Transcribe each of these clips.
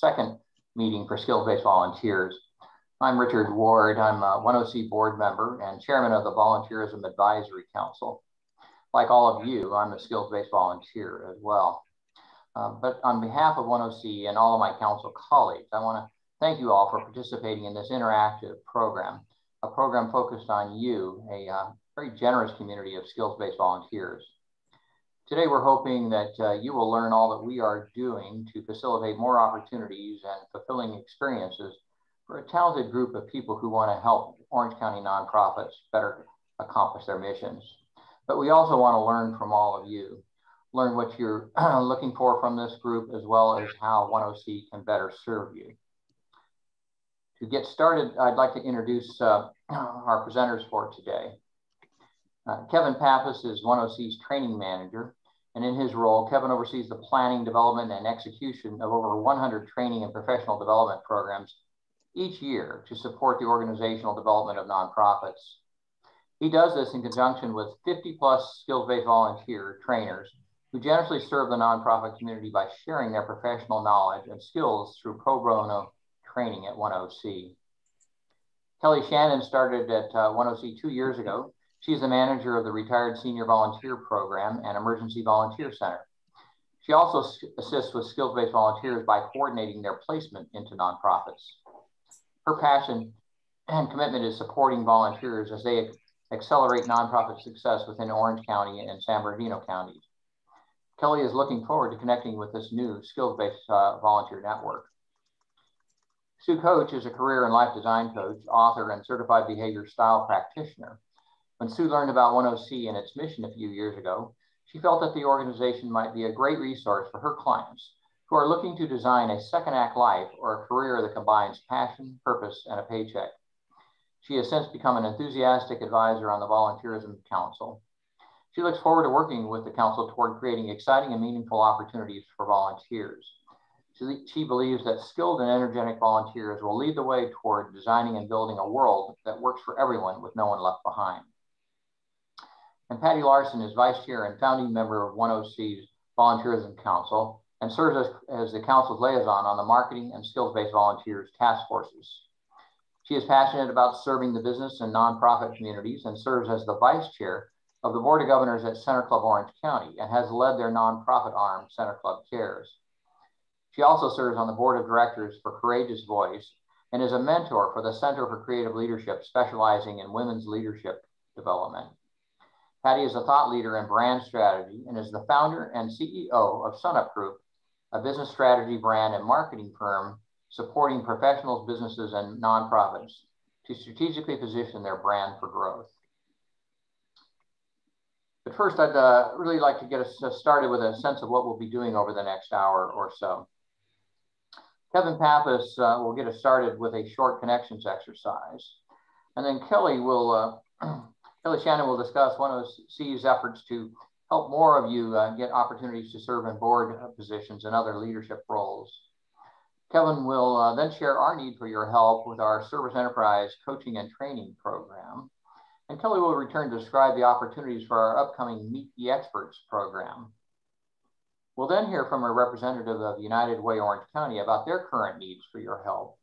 second meeting for skills-based volunteers. I'm Richard Ward. I'm a 1OC board member and chairman of the Volunteerism Advisory Council. Like all of you, I'm a skills-based volunteer as well. But on behalf of 1OC and all of my council colleagues, I want to thank you all for participating in this interactive program, a program focused on you, a very generous community of skills-based volunteers. Today, we're hoping that you will learn all that we are doing to facilitate more opportunities and fulfilling experiences for a talented group of people who want to help Orange County nonprofits better accomplish their missions. But we also want to learn from all of you, learn what you're looking for from this group, as well as how 1OC can better serve you. To get started, I'd like to introduce our presenters for today. Kevin Pappas is 1OC's training manager, and in his role, Kevin oversees the planning, development, and execution of over 100 training and professional development programs each year to support the organizational development of nonprofits. He does this in conjunction with 50+ skills-based volunteer trainers who generously serve the nonprofit community by sharing their professional knowledge and skills through pro bono training at 1OC. Kelly Shannon started at 1OC 2 years ago. She's the manager of the Retired Senior Volunteer Program and Emergency Volunteer Center. She also assists with skills-based volunteers by coordinating their placement into nonprofits. Her passion and commitment is supporting volunteers as they accelerate nonprofit success within Orange County and San Bernardino counties. Kelly is looking forward to connecting with this new skills-based volunteer network. Sue Coach is a career and life design coach, author, and certified behavior style practitioner. When Sue learned about 1OC and its mission a few years ago, she felt that the organization might be a great resource for her clients who are looking to design a second act life or a career that combines passion, purpose, and a paycheck. She has since become an enthusiastic advisor on the Volunteerism Council. She looks forward to working with the council toward creating exciting and meaningful opportunities for volunteers. She believes that skilled and energetic volunteers will lead the way toward designing and building a world that works for everyone with no one left behind. And Patty Larson is vice chair and founding member of 1OC's Volunteerism Council and serves as the council's liaison on the marketing and skills-based volunteers task forces. She is passionate about serving the business and nonprofit communities and serves as the vice chair of the Board of Governors at Center Club Orange County and has led their nonprofit arm, Center Club Cares. She also serves on the board of directors for Courageous Voice and is a mentor for the Center for Creative Leadership, specializing in women's leadership development. Patty is a thought leader in brand strategy and is the founder and CEO of Sunup Group, a business strategy, brand, and marketing firm supporting professionals, businesses, and nonprofits to strategically position their brand for growth. But first, I'd really like to get us started with a sense of what we'll be doing over the next hour or so. Kevin Pappas will get us started with a short connections exercise. And then Kelly Shannon will discuss 1OC's efforts to help more of you get opportunities to serve in board positions and other leadership roles. Kevin will then share our need for your help with our Service Enterprise Coaching and Training Program. And Kelly will return to describe the opportunities for our upcoming Meet the Experts program. We'll then hear from a representative of United Way Orange County about their current needs for your help.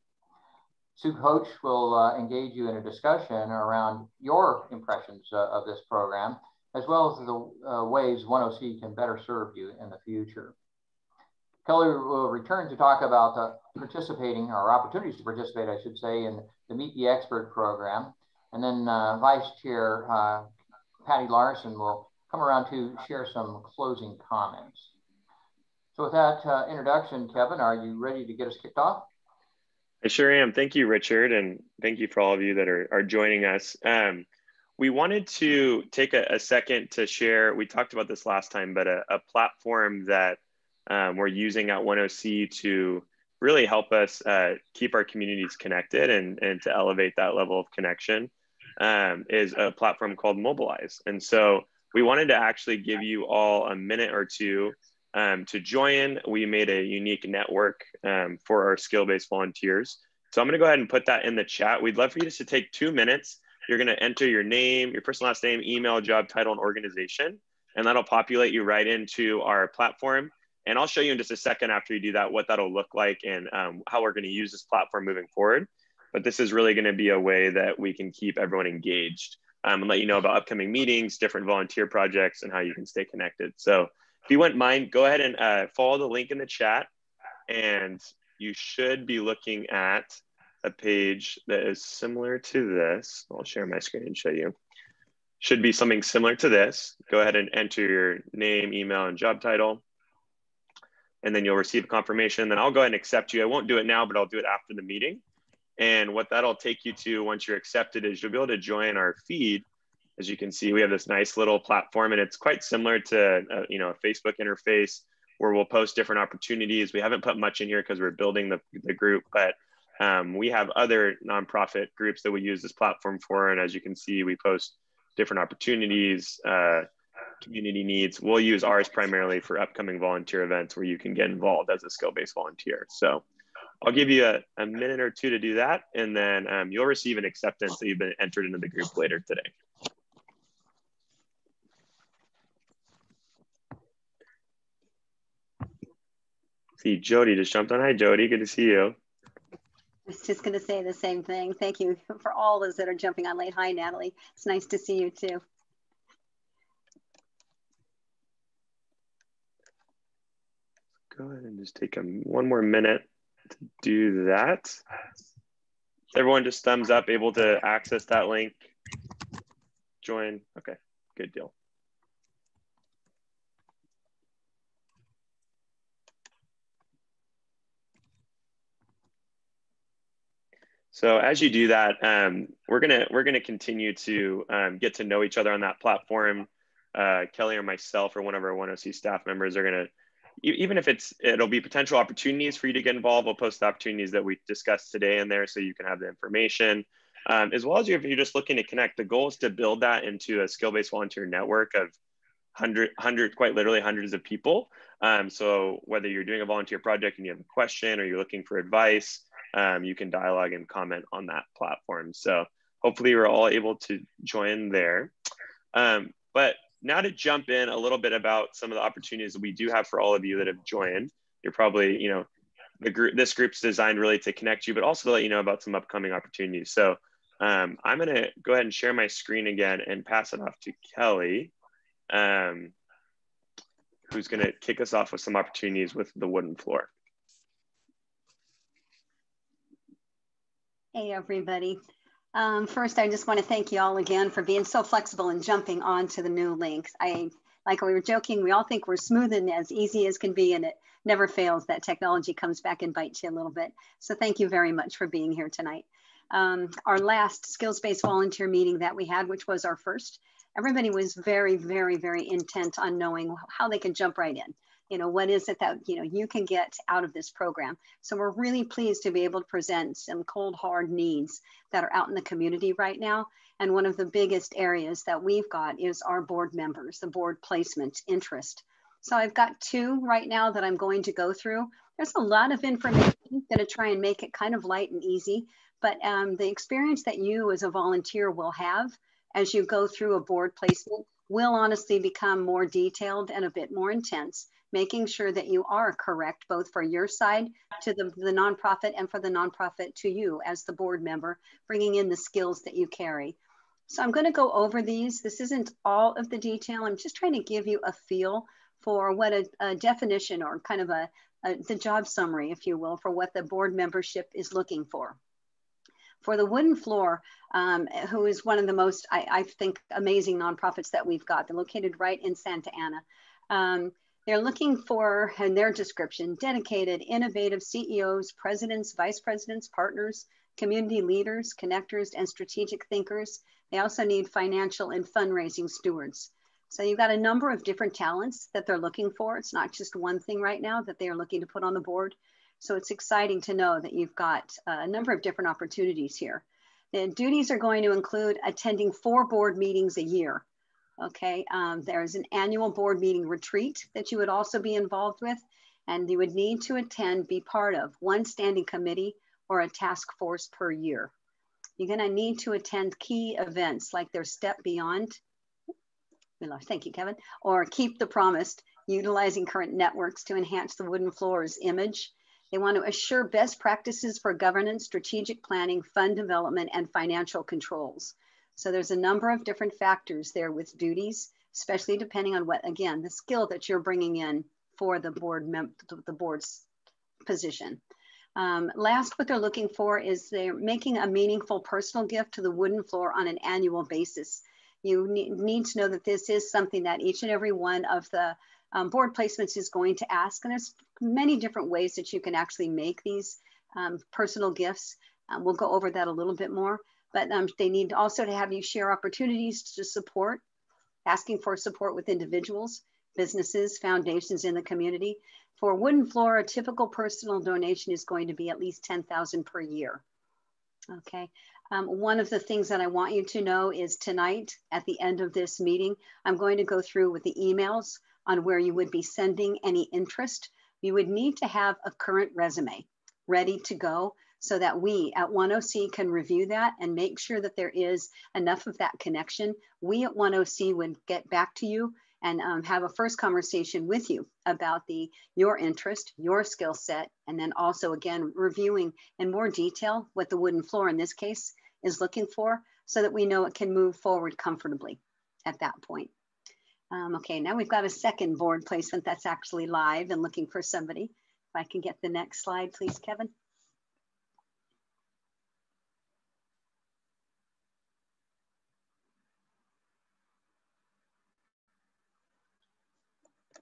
Sue Coach will engage you in a discussion around your impressions of this program, as well as the ways 1OC can better serve you in the future. Kelly will return to talk about participating, or opportunities to participate, I should say, in the Meet the Expert program. And then Vice Chair Patty Larson will come around to share some closing comments. So with that introduction, Kevin, are you ready to get us kicked off? I sure am. Thank you, Richard. And thank you for all of you that are joining us. We wanted to take a second to share, we talked about this last time, but a platform that we're using at 1OC to really help us keep our communities connected and to elevate that level of connection is a platform called Mobilize. And so we wanted to actually give you all a minute or two to join. We made a unique network for our skill-based volunteers. So I'm going to go ahead and put that in the chat. We'd love for you just to take 2 minutes. You're going to enter your name, your first and last name, email, job title, and organization, and that'll populate you right into our platform. And I'll show you in just a second after you do that what that'll look like and how we're going to use this platform moving forward. But this is really going to be a way that we can keep everyone engaged and let you know about upcoming meetings, different volunteer projects, and how you can stay connected. So if you wouldn't mind, go ahead and follow the link in the chat, and you should be looking at a page that is similar to this. I'll share my screen and show you. Should be something similar to this. Go ahead and enter your name, email, and job title, and then you'll receive a confirmation. Then I'll go ahead and accept you. I won't do it now, but I'll do it after the meeting. And what that'll take you to once you're accepted is you'll be able to join our feed. As you can see, we have this nice little platform, and it's quite similar to a Facebook interface where we'll post different opportunities. We haven't put much in here because we're building the group, but we have other nonprofit groups that we use this platform for. And as you can see, we post different opportunities, community needs. We'll use ours primarily for upcoming volunteer events where you can get involved as a skill-based volunteer. So I'll give you a minute or two to do that, and then you'll receive an acceptance that you've been entered into the group later today. See, Jody just jumped on. Hi, Jody. Good to see you. I was just going to say the same thing. Thank you for all those that are jumping on late. Hi, Natalie. It's nice to see you too. Go ahead and just take one more minute to do that. Everyone just thumbs up, able to access that link, join. Okay, good deal. So as you do that, we're gonna continue to get to know each other on that platform. Kelly or myself or one of our 1OC staff members are gonna, even if it'll be potential opportunities for you to get involved, we'll post the opportunities that we discussed today in there so you can have the information. As well as if you're just looking to connect, the goal is to build that into a skill-based volunteer network of quite literally hundreds of people. So whether you're doing a volunteer project and you have a question or you're looking for advice, you can dialogue and comment on that platform. So hopefully we're all able to join there. But now to jump in a little bit about some of the opportunities that we do have for all of you that have joined. You're probably, this group's designed really to connect you, but also to let you know about some upcoming opportunities. So I'm gonna go ahead and share my screen again and pass it off to Kelly, who's gonna kick us off with some opportunities with the wooden floor. Hey, everybody. First, I just want to thank you all again for being so flexible and jumping onto the new links. Like we were joking, we all think we're smooth and as easy as can be, and it never fails that technology comes back and bites you a little bit. So thank you very much for being here tonight. Our last skills-based volunteer meeting that we had, which was our first, everybody was very, very, very intent on knowing how they can jump right in. What is it that, you can get out of this program? So we're really pleased to be able to present some cold, hard needs that are out in the community right now. And one of the biggest areas that we've got is our board members, the board placement interest. So I've got two right now that I'm going to go through. There's a lot of information. I'm going to try and make it kind of light and easy, but the experience that you as a volunteer will have as you go through a board placement will honestly become more detailed and a bit more intense, making sure that you are correct, both for your side to the nonprofit and for the nonprofit to you as the board member, bringing in the skills that you carry. So I'm going to go over these. This isn't all of the detail. I'm just trying to give you a feel for what a definition or kind of the job summary, if you will, for what the board membership is looking for. For the wooden floor, who is one of the most, I think, amazing nonprofits that we've got. They're located right in Santa Ana. They're looking for, in their description, dedicated, innovative CEOs, presidents, vice presidents, partners, community leaders, connectors, and strategic thinkers. They also need financial and fundraising stewards. So you've got a number of different talents that they're looking for. It's not just one thing right now that they are looking to put on the board. So it's exciting to know that you've got a number of different opportunities here. The duties are going to include attending 4 board meetings a year. Okay, there's an annual board meeting retreat that you would also be involved with, and you would need to attend, be part of 1 standing committee or a task force per year. You're gonna need to attend key events like their Step Beyond, thank you, Kevin, or Keep the Promise. utilizing current networks to enhance the wooden floor's image. They want to assure best practices for governance, strategic planning, fund development, and financial controls. So there's a number of different factors there with duties, especially depending on what, again, the skill that you're bringing in for the board's position. Last, what they're looking for is they're making a meaningful personal gift to the wooden floor on an annual basis. You need to know that this is something that each and every one of the board placements is going to ask, and there's many different ways that you can actually make these personal gifts. We'll go over that a little bit more, but they need also to have you share opportunities to support, asking for support with individuals, businesses, foundations in the community. For wooden floor, a typical personal donation is going to be at least $10,000 per year. Okay. One of the things that I want you to know is tonight, at the end of this meeting, I'm going to go through with the emails on where you would be sending any interest. You would need to have a current resume ready to go so that we at 10C can review that and make sure that there is enough of that connection. We at 10C would get back to you and have a first conversation with you about your interest, your skill set, and then also, again, reviewing in more detail what the wooden floor in this case is looking for so that we know it can move forward comfortably at that point. Okay, now we've got a second board placement that's actually live and looking for somebody. If I can get the next slide, please, Kevin.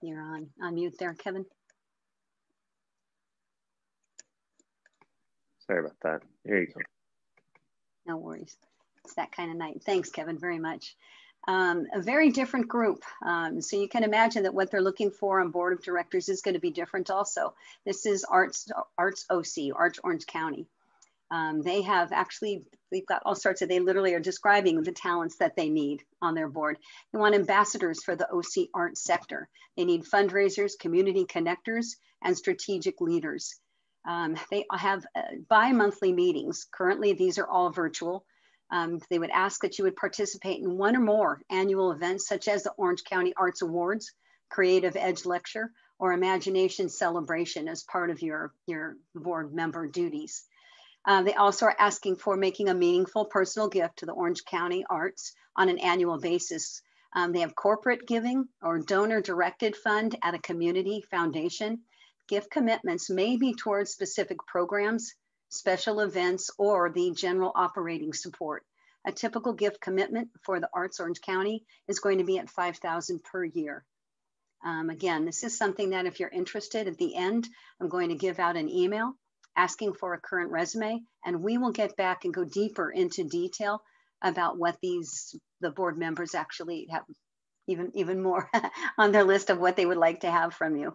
You're on mute there, Kevin. Sorry about that. Here you go. No worries. It's that kind of night. Thanks, Kevin, very much. A very different group. So you can imagine that what they're looking for on board of directors is going to be different also. This is Arts OC, Arts Orange County. They've got all sorts of, they literally are describing the talents that they need on their board. They want ambassadors for the OC arts sector. They need fundraisers, community connectors, and strategic leaders. They have bi-monthly meetings. Currently, these are all virtual. They would ask that you would participate in one or more annual events, such as the Orange County Arts Awards, Creative Edge Lecture, or Imagination Celebration as part of your board member duties. They also are asking for making a meaningful personal gift to the Orange County Arts on an annual basis. They have corporate giving or donor-directed fund at a community foundation. Gift commitments may be towards specific programs, special events, or the general operating support. A typical gift commitment for the Arts Orange County is going to be at $5,000 per year. Again, this is something that if you're interested at the end, I'm going to give out an email asking for a current resume, and we will get back and go deeper into detail about what the board members actually have, even more on their list of what they would like to have from you.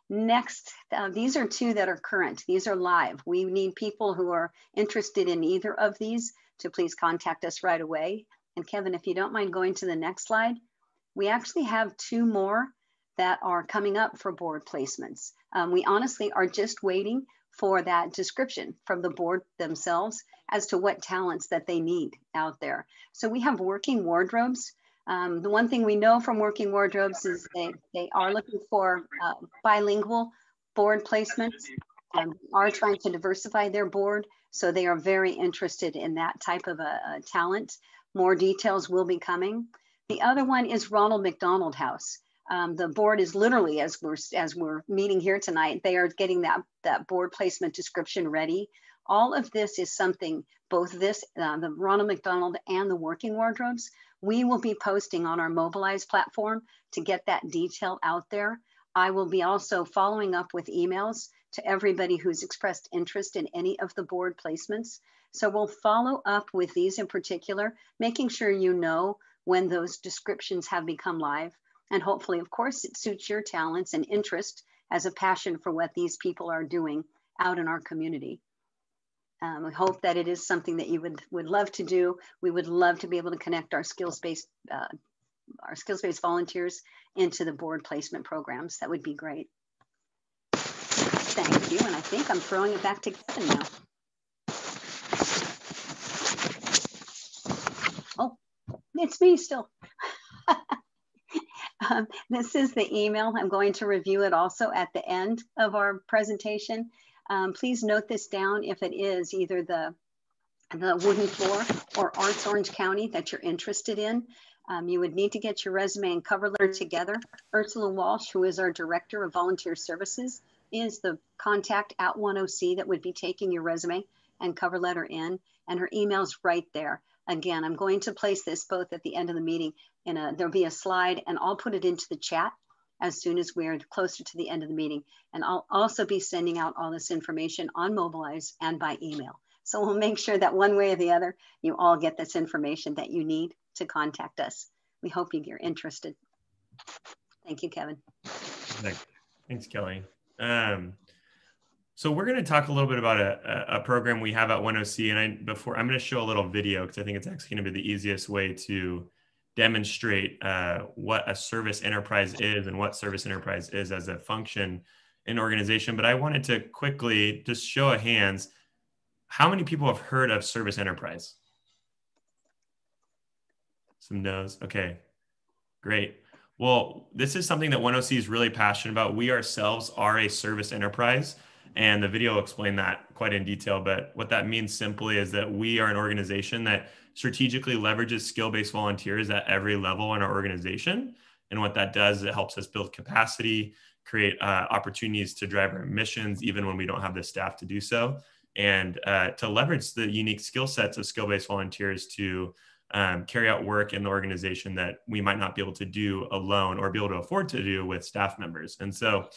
Next, these are two that are current. These are live. We need people who are interested in either of these to please contact us right away. And Kevin, if you don't mind going to the next slide, we actually have two more that are coming up for board placements. We honestly are just waiting for that description from the board themselves as to what talents that they need out there. So we have working wardrobes. The one thing we know from working wardrobes is they are looking for bilingual board placements, are trying to diversify their board. So they are very interested in that type of a talent. More details will be coming. The other one is Ronald McDonald House. The board is literally, as we're meeting here tonight, they are getting that board placement description ready. All of this is something, both this, the Ronald McDonald and the working wardrobes, we will be posting on our Mobilize platform to get that detail out there. I will be also following up with emails to everybody who's expressed interest in any of the board placements. So we'll follow up with these in particular, making sure you know when those descriptions have become live. And hopefully, of course, it suits your talents and interest as a passion for what these people are doing out in our community. We hope that it is something that you would love to do. We would love to be able to connect our skills-based volunteers into the board placement programs. That would be great. Thank you. And I think I'm throwing it back to Kevin now. Oh, it's me still. This is the email. I'm going to review it also at the end of our presentation. Please note this down if it is either the wooden floor or Arts Orange County that you're interested in. You would need to get your resume and cover letter together. Ursula Walsh, who is our Director of Volunteer Services, is the contact at 10C that would be taking your resume and cover letter in, and her email's right there. Again, I'm going to place this both at the end of the meeting. There'll be a slide, and I'll put it into the chat as soon as we're closer to the end of the meeting. And I'll also be sending out all this information on Mobilize and by email. So we'll make sure that one way or the other, you all get this information that you need to contact us. We hope you're interested. Thank you, Kevin. Thanks, Kelly. So we're going to talk a little bit about a program we have at 10C, and I'm going to show a little video because I think it's actually going to be the easiest way to demonstrate what a service enterprise is and what service enterprise is as a function in organization. But I wanted to quickly just show of hands, how many people have heard of service enterprise? Some no's. Okay, great. Well, this is something that 10C is really passionate about. We ourselves are a service enterprise, and the video will explain that quite in detail. But what that means simply is that we are an organization that strategically leverages skill-based volunteers at every level in our organization. And what that does is it helps us build capacity, create opportunities to drive our missions, even when we don't have the staff to do so, and to leverage the unique skill sets of skill-based volunteers to carry out work in the organization that we might not be able to do alone or be able to afford to do with staff members. And so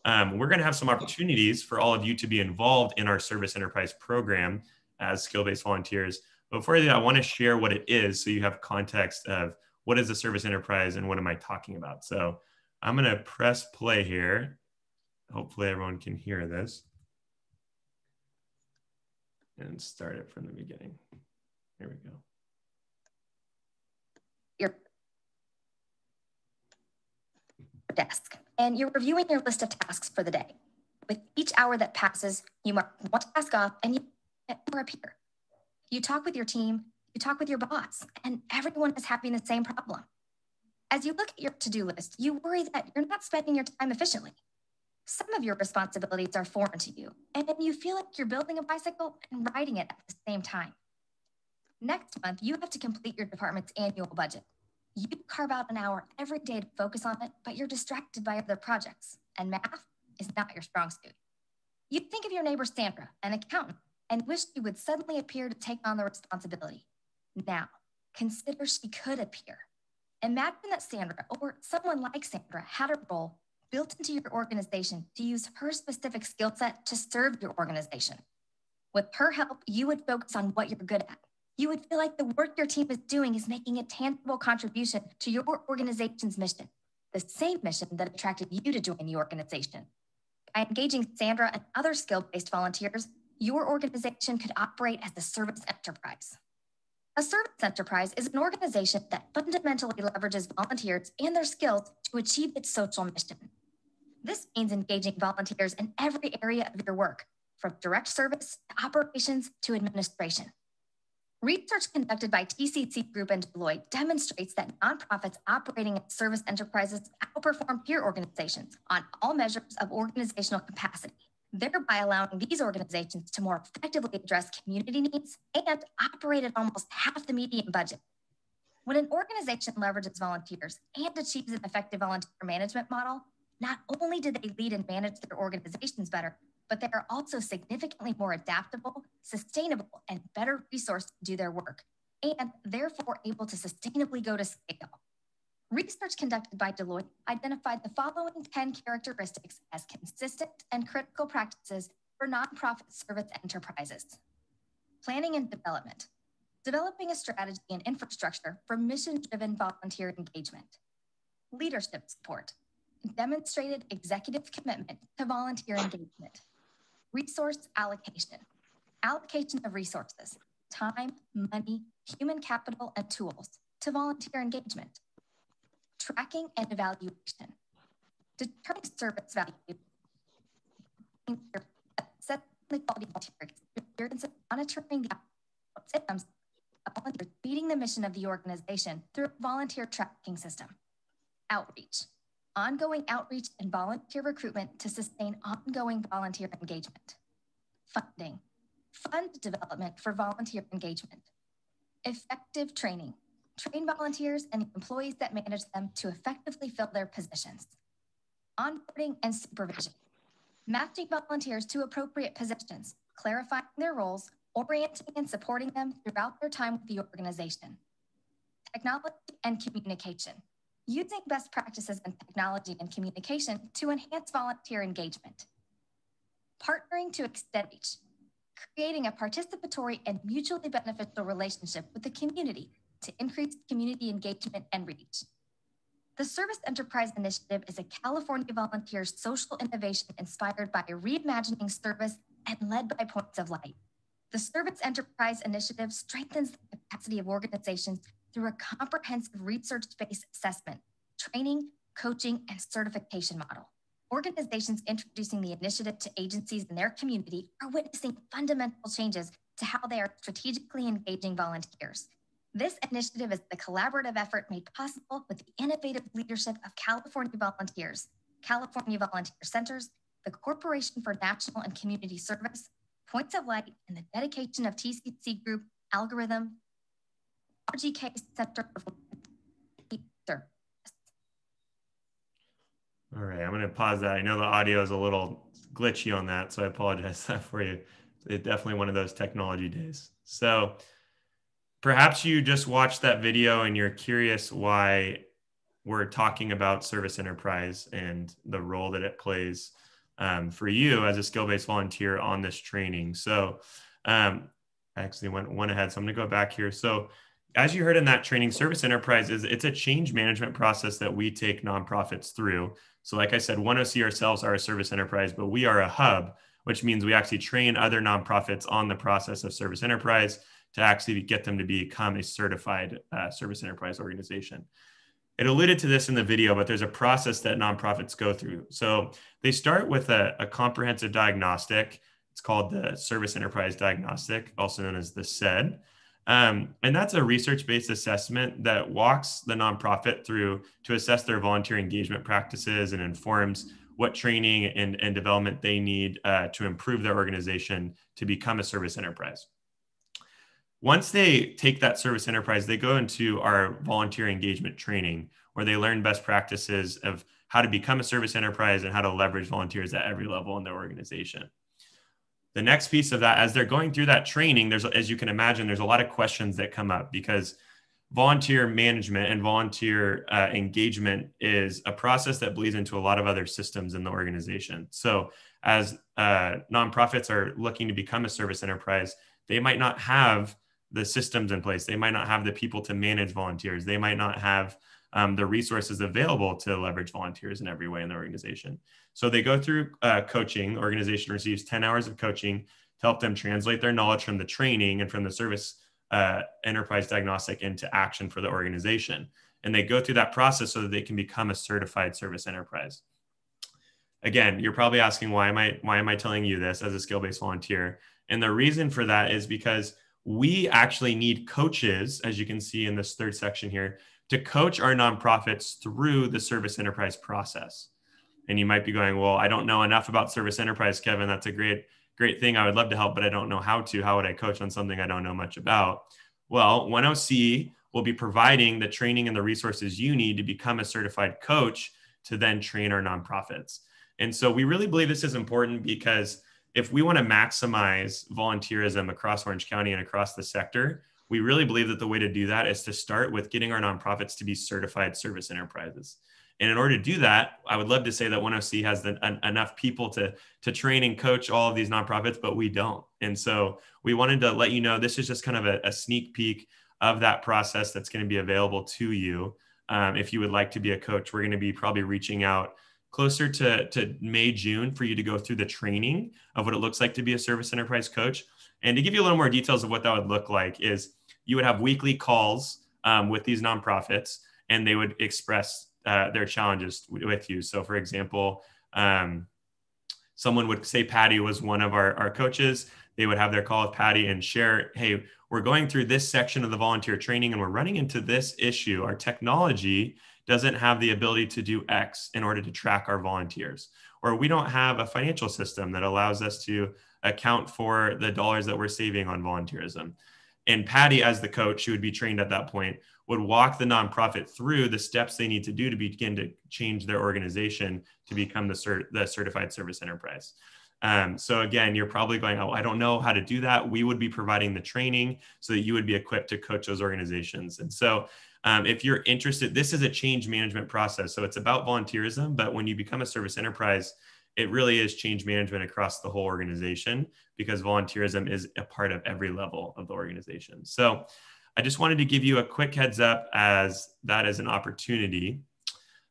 we're going to have some opportunities for all of you to be involved in our service enterprise program as skill-based volunteers. But before I do that, I want to share what it is so you have context of what is a service enterprise and what am I talking about. So I'm going to press play here. Hopefully everyone can hear this. And start it from the beginning. Here we go. Your desk, and you're reviewing your list of tasks for the day. With each hour that passes, you mark one task off and you get more appear. You talk with your team, you talk with your boss, and everyone is having the same problem. As you look at your to-do list, you worry that you're not spending your time efficiently. Some of your responsibilities are foreign to you, and you feel like you're building a bicycle and riding it at the same time. Next month, you have to complete your department's annual budget. You carve out an hour every day to focus on it, but you're distracted by other projects, and math is not your strong suit. You think of your neighbor Sandra, an accountant, and wish she would suddenly appear to take on the responsibility. Now, consider she could appear. Imagine that Sandra, or someone like Sandra, had a role built into your organization to use her specific skill set to serve your organization. With her help, you would focus on what you're good at. You would feel like the work your team is doing is making a tangible contribution to your organization's mission, the same mission that attracted you to join the organization. By engaging Sandra and other skill-based volunteers, your organization could operate as a service enterprise. A service enterprise is an organization that fundamentally leverages volunteers and their skills to achieve its social mission. This means engaging volunteers in every area of your work, from direct service to operations to administration. Research conducted by TCC Group and Deloitte demonstrates that nonprofits operating as service enterprises outperform peer organizations on all measures of organizational capacity, thereby allowing these organizations to more effectively address community needs and operate at almost half the median budget. When an organization leverages volunteers and achieves an effective volunteer management model, not only do they lead and manage their organizations better, but they are also significantly more adaptable, sustainable, and better resourced to do their work, and therefore able to sustainably go to scale. Research conducted by Deloitte identified the following 10 characteristics as consistent and critical practices for nonprofit service enterprises. Planning and development. Developing a strategy and infrastructure for mission-driven volunteer engagement. Leadership support. Demonstrated executive commitment to volunteer engagement. Resource allocation. Allocation of resources, time, money, human capital, and tools to volunteer engagement. Tracking and evaluation. Determining service value. Setting the quality of volunteer experience, monitoring the outcomes of volunteers, leading the mission of the organization through a volunteer tracking system. Outreach. Ongoing outreach and volunteer recruitment to sustain ongoing volunteer engagement. Funding. Fund development for volunteer engagement. Effective training. Train volunteers and the employees that manage them to effectively fill their positions. Onboarding and supervision. Matching volunteers to appropriate positions, clarifying their roles, orienting and supporting them throughout their time with the organization. Technology and communication. Using best practices in technology and communication to enhance volunteer engagement. Partnering to extend reach. Creating a participatory and mutually beneficial relationship with the community to increase community engagement and reach. The Service Enterprise Initiative is a California volunteer social innovation inspired by reimagining service and led by Points of Light. The Service Enterprise Initiative strengthens the capacity of organizations through a comprehensive research-based assessment, training, coaching, and certification model. Organizations introducing the initiative to agencies in their community are witnessing fundamental changes to how they are strategically engaging volunteers. This initiative is the collaborative effort made possible with the innovative leadership of California volunteers, California Volunteer Centers, the Corporation for National and Community Service, Points of Light, and the dedication of TCC Group, Algorithm, RGK Center for Service. All right, I'm going to pause that. I know the audio is a little glitchy on that, so I apologize for you. It's definitely one of those technology days. So perhaps you just watched that video and you're curious why we're talking about service enterprise and the role that it plays for you as a skill-based volunteer on this training. So I actually went ahead, so I'm going to go back here. So as you heard in that training, service enterprise it's a change management process that we take nonprofits through. So like I said, 1OC ourselves are a service enterprise, but we are a hub, which means we actually train other nonprofits on the process of service enterprise to actually get them to become a certified service enterprise organization. It alluded to this in the video, but there's a process that nonprofits go through. So they start with a comprehensive diagnostic. It's called the Service Enterprise Diagnostic, also known as the SED. And that's a research-based assessment that walks the nonprofit through to assess their volunteer engagement practices and informs what training and development they need to improve their organization to become a service enterprise. Once they take that service enterprise, they go into our volunteer engagement training where they learn best practices of how to become a service enterprise and how to leverage volunteers at every level in their organization. The next piece of that, as they're going through that training, as you can imagine, there's a lot of questions that come up because volunteer management and volunteer engagement is a process that bleeds into a lot of other systems in the organization. So as nonprofits are looking to become a service enterprise, they might not have the systems in place. They might not have the people to manage volunteers. They might not have the resources available to leverage volunteers in every way in the organization. So they go through coaching. The organization receives 10 hours of coaching to help them translate their knowledge from the training and from the service enterprise diagnostic into action for the organization. And they go through that process so that they can become a certified service enterprise. Again, you're probably asking, why am I telling you this as a skill-based volunteer? And the reason for that is because we actually need coaches, as you can see in this third section here, to coach our nonprofits through the service enterprise process. And you might be going, well, I don't know enough about service enterprise, Kevin. That's a great thing. I would love to help, but I don't know how to. How would I coach on something I don't know much about? Well, 1OC will be providing the training and the resources you need to become a certified coach to then train our nonprofits. And so we really believe this is important because if we want to maximize volunteerism across Orange County and across the sector, we really believe that the way to do that is to start with getting our nonprofits to be certified service enterprises. And in order to do that, I would love to say that 1OC has enough people to train and coach all of these nonprofits, but we don't. And so we wanted to let you know, this is just kind of a sneak peek of that process that's going to be available to you. If you would like to be a coach, we're going to be probably reaching out closer to May, June for you to go through the training of what it looks like to be a service enterprise coach. And to give you a little more details of what that would look like is you would have weekly calls with these nonprofits, and they would express their challenges with you. So for example, someone would say Patty was one of our coaches. They would have their call with Patty and share, hey, we're going through this section of the volunteer training and we're running into this issue. Our technology doesn't have the ability to do X in order to track our volunteers. Or we don't have a financial system that allows us to account for the dollars that we're saving on volunteerism. And Patty, as the coach, who would be trained at that point, would walk the nonprofit through the steps they need to do to begin to change their organization to become the certified service enterprise. So again, you're probably going, oh, I don't know how to do that. We would be providing the training so that you would be equipped to coach those organizations. And so if you're interested, this is a change management process. So it's about volunteerism, but when you become a service enterprise, it really is change management across the whole organization, because volunteerism is a part of every level of the organization. So I just wanted to give you a quick heads up as that is an opportunity.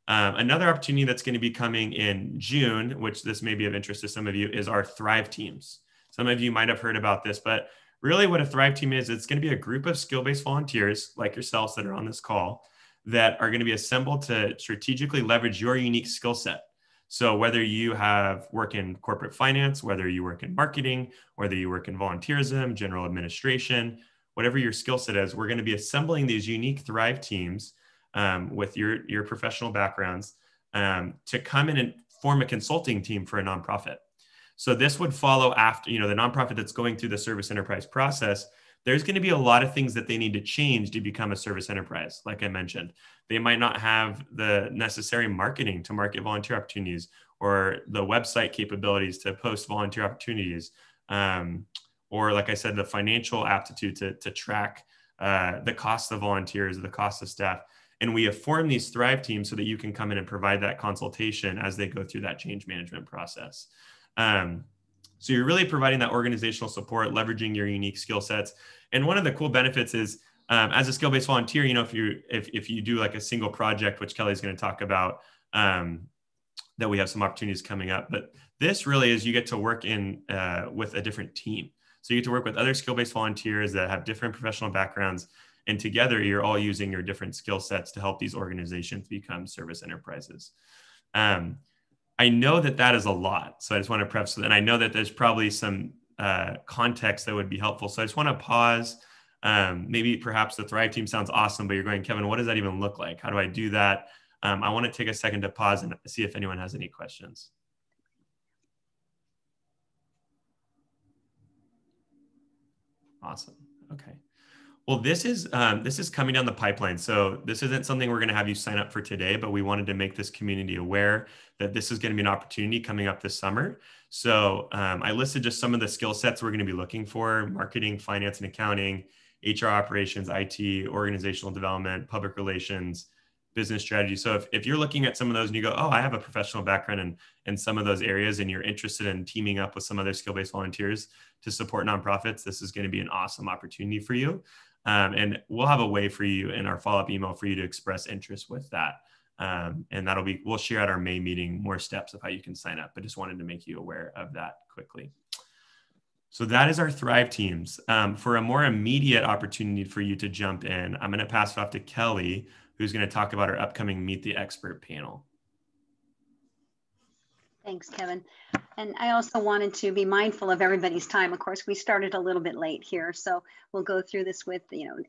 Another opportunity that's going to be coming in June, which this may be of interest to some of you, is our Thrive teams. Some of you might have heard about this, but really what a Thrive team is, it's going to be a group of skill-based volunteers like yourselves that are on this call that are going to be assembled to strategically leverage your unique skill set. So whether you work in corporate finance, whether you work in marketing, whether you work in volunteerism, general administration, whatever your skill set is, we're going to be assembling these unique Thrive teams with your professional backgrounds to come in and form a consulting team for a nonprofit. So this would follow after, the nonprofit that's going through the service enterprise process. There's going to be a lot of things that they need to change to become a service enterprise. Like I mentioned, they might not have the necessary marketing to market volunteer opportunities, or the website capabilities to post volunteer opportunities, or like I said, the financial aptitude to track the cost of volunteers, the cost of staff. And we have formed these Thrive teams so that you can come in and provide that consultation as they go through that change management process. So you're really providing that organizational support, leveraging your unique skill sets. And one of the cool benefits is, as a skill-based volunteer, if you do like a single project, which Kelly's going to talk about, that we have some opportunities coming up. But this really is, you get to work with a different team. So you get to work with other skill-based volunteers that have different professional backgrounds. And together, you're all using your different skill sets to help these organizations become service enterprises. I know that is a lot. So I just want to preface that. And I know that there's probably some context that would be helpful. So I just want to pause. Maybe perhaps the Thrive team sounds awesome, but you're going, Kevin, what does that even look like? How do I do that? I want to take a second to pause and see if anyone has any questions. Awesome. Okay. Well, this is coming down the pipeline. So this isn't something we're going to have you sign up for today, but we wanted to make this community aware that this is going to be an opportunity coming up this summer. So I listed just some of the skill sets we're going to be looking for: marketing, finance and accounting, HR operations, IT, organizational development, public relations, business strategy. So if you're looking at some of those and you go, oh, I have a professional background in some of those areas, and you're interested in teaming up with some other skill-based volunteers to support nonprofits, this is going to be an awesome opportunity for you. And we'll have a way for you in our follow-up email for you to express interest with that. And we'll share at our May meeting more steps of how you can sign up, but just wanted to make you aware of that quickly. So that is our Thrive teams. For a more immediate opportunity for you to jump in, I'm going to pass it off to Kelly, who's going to talk about our upcoming Meet the Expert panel. Thanks, Kevin. And I also wanted to be mindful of everybody's time. Of course, we started a little bit late here, so we'll go through this with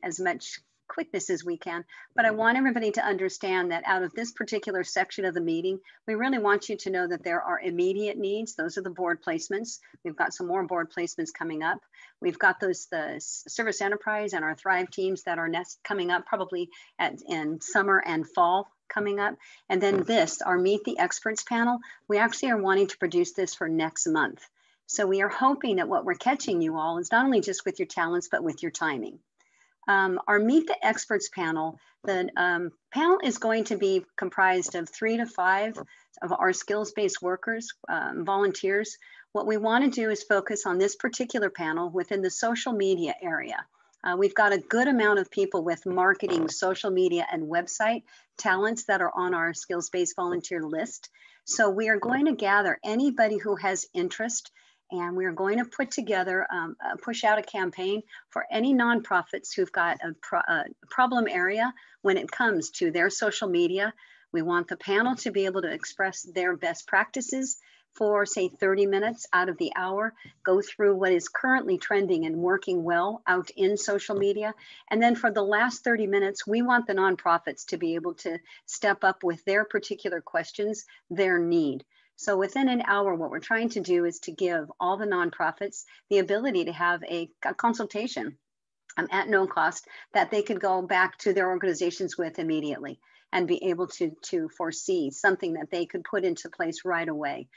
as much quickness as we can. But I want everybody to understand that out of this particular section of the meeting, we really want you to know that there are immediate needs. Those are the board placements. We've got some more board placements coming up. We've got the service enterprise and our Thrive teams that are coming up probably in summer and fall coming up. And then our Meet the Experts panel, we actually are wanting to produce this for next month. So we are hoping that what we're catching you all is not only just with your talents, but with your timing. Our Meet the Experts panel, the panel is going to be comprised of 3 to 5 of our skills-based workers, volunteers. What we want to do is focus on this particular panel within the social media area. We've got a good amount of people with marketing, social media, and website talents that are on our skills-based volunteer list. So we are going to gather anybody who has interest, and we are going to put together, push out a campaign for any nonprofits who've got a problem area when it comes to their social media. We want the panel to be able to express their best practices for say 30 minutes out of the hour, go through what is currently trending and working well out in social media. And then for the last 30 minutes, we want the nonprofits to be able to step up with their particular questions, their need. So within an hour, what we're trying to do is to give all the nonprofits the ability to have a consultation at no cost that they could go back to their organizations with immediately and be able to foresee something that they could put into place right away.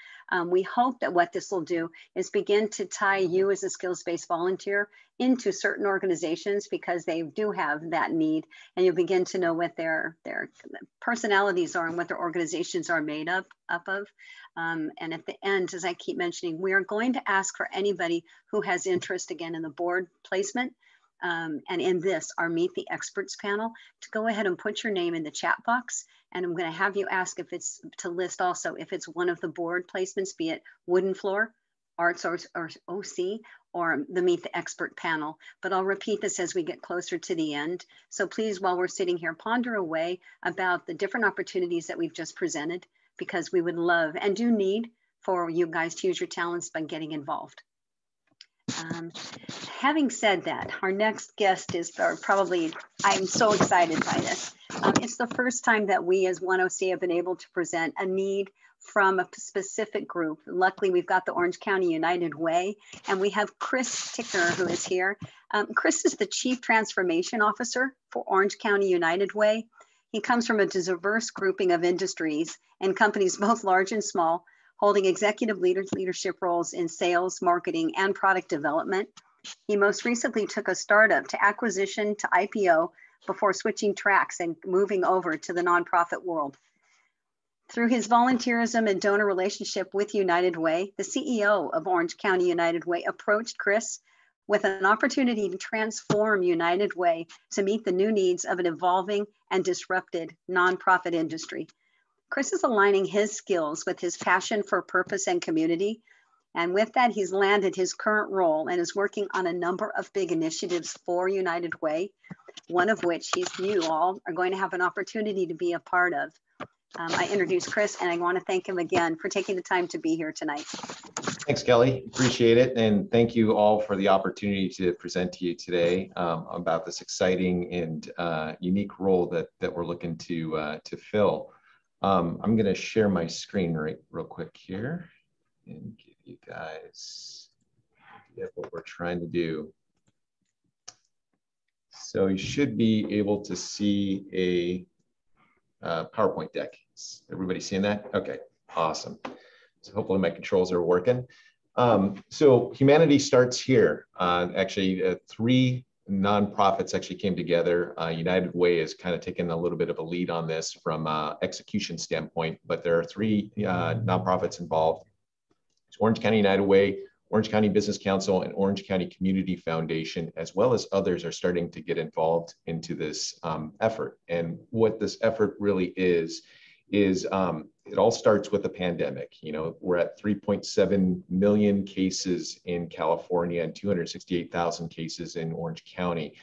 We hope that what this will do is begin to tie you as a skills-based volunteer into certain organizations, because they do have that need, and you'll begin to know what their personalities are and what their organizations are made up of. And at the end, as I keep mentioning, we are going to ask for anybody who has interest, again, in the board placement, and in this, our Meet the Experts panel, to go ahead and put your name in the chat box. And I'm going to have you ask if it's to list also if it's one of the board placements, be it Wooden Floor, Arts or OC, or the Meet the Expert panel. But I'll repeat this as we get closer to the end. So please, while we're sitting here, ponder away about the different opportunities that we've just presented, because we would love and do need for you guys to use your talents by getting involved. Having said that, our next guest is probably, I'm so excited by this. It's the first time that we as 1OC have been able to present a need from a specific group. Luckily, we've got the Orange County United Way, and we have Chris Tickner, who is here. Chris is the Chief Transformation Officer for Orange County United Way. He comes from a diverse grouping of industries and companies, both large and small, holding executive leadership roles in sales, marketing, and product development. He most recently took a startup to acquisition to IPO before switching tracks and moving over to the nonprofit world. Through his volunteerism and donor relationship with United Way, the CEO of Orange County United Way approached Chris with an opportunity to transform United Way to meet the new needs of an evolving and disrupted nonprofit industry. Chris is aligning his skills with his passion for purpose and community. And with that, he's landed his current role and is working on a number of big initiatives for United Way, one of which you all are going to have an opportunity to be a part of. I introduce Chris, and I want to thank him again for taking the time to be here tonight. Thanks, Kelly. Appreciate it. And thank you all for the opportunity to present to you today about this exciting and unique role that we're looking to fill. I'm going to share my screen real quick here and give you guys what we're trying to do. So you should be able to see a PowerPoint deck. Is everybody seeing that? Okay, awesome. So hopefully my controls are working. So humanity starts here. Actually, three nonprofits actually came together. United Way has kind of taken a little bit of a lead on this from execution standpoint, but there are three nonprofits involved. It's Orange County United Way, Orange County Business Council, and Orange County Community Foundation, as well as others, are starting to get involved into this effort. And what this effort really is it all starts with the pandemic. You know, we're at 3.7 million cases in California and 268,000 cases in Orange County.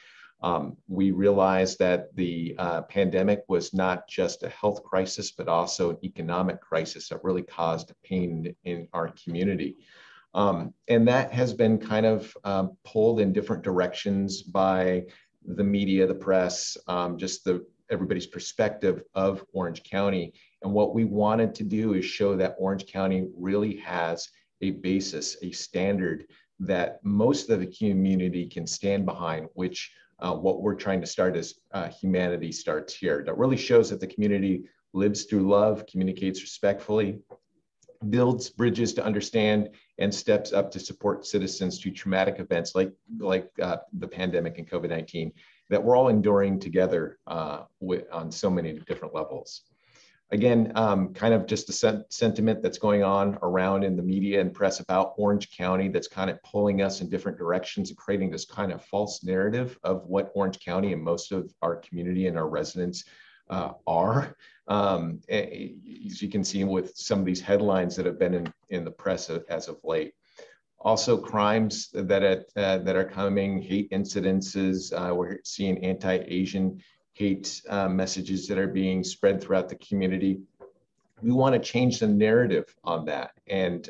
We realized that the pandemic was not just a health crisis, but also an economic crisis that really caused pain in our community. And that has been kind of pulled in different directions by the media, the press, just everybody's perspective of Orange County. And what we wanted to do is show that Orange County really has a basis, a standard that most of the community can stand behind, which what we're trying to start is humanity starts here. That really shows that the community lives through love, communicates respectfully, builds bridges to understand, and steps up to support citizens through traumatic events like the pandemic and COVID-19 that we're all enduring together on so many different levels. Again, kind of just a sentiment that's going on around in the media and press about Orange County that's kind of pulling us in different directions and creating this kind of false narrative of what Orange County and most of our community and our residents are. As you can see with some of these headlines that have been in the press as of late. Also, crimes that are coming, hate incidences. We're seeing anti-Asian hate messages that are being spread throughout the community. we want to change the narrative on that. And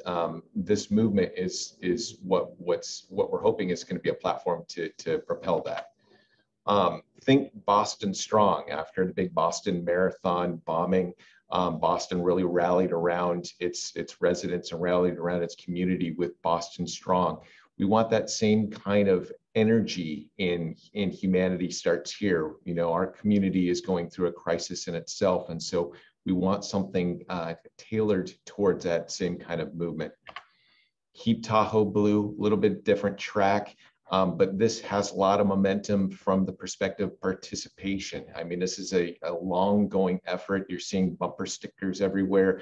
this movement is what we're hoping is going to be a platform to propel that. Think Boston strong. After the big Boston Marathon bombing, Boston really rallied around its residents and rallied around its community with Boston Strong. We want that same kind of energy in Humanity Starts Here. You know, our community is going through a crisis in itself, and so we want something tailored towards that same kind of movement. Keep Tahoe Blue, a little bit different track. But this has a lot of momentum from the perspective of participation. I mean, this is a long going effort. You're seeing bumper stickers everywhere.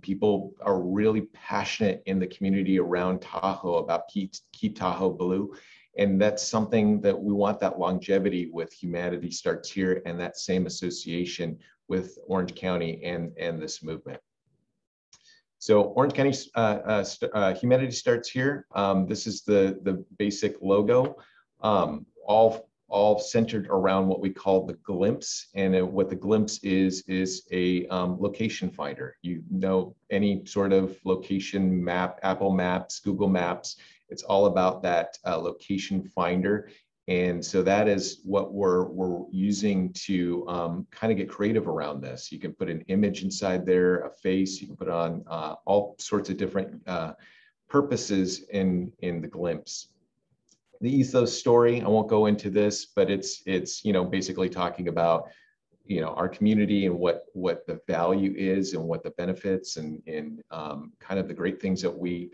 People are really passionate in the community around Tahoe about Keep Tahoe Blue. And that's something that we want, that longevity with Humanity Starts Here and that same association with Orange County and this movement. So Orange County Humanity Starts Here. This is the basic logo, all centered around what we call the glimpse. And what the glimpse is a location finder. You know, any sort of location map, Apple Maps, Google Maps, it's all about that location finder. And so that is what we're using to kind of get creative around this. You can put an image inside there, a face, you can put on all sorts of different purposes in the glimpse. The ethos story, I won't go into this, but it's you know, basically talking about, you know, our community and what the value is and what the benefits and kind of the great things that we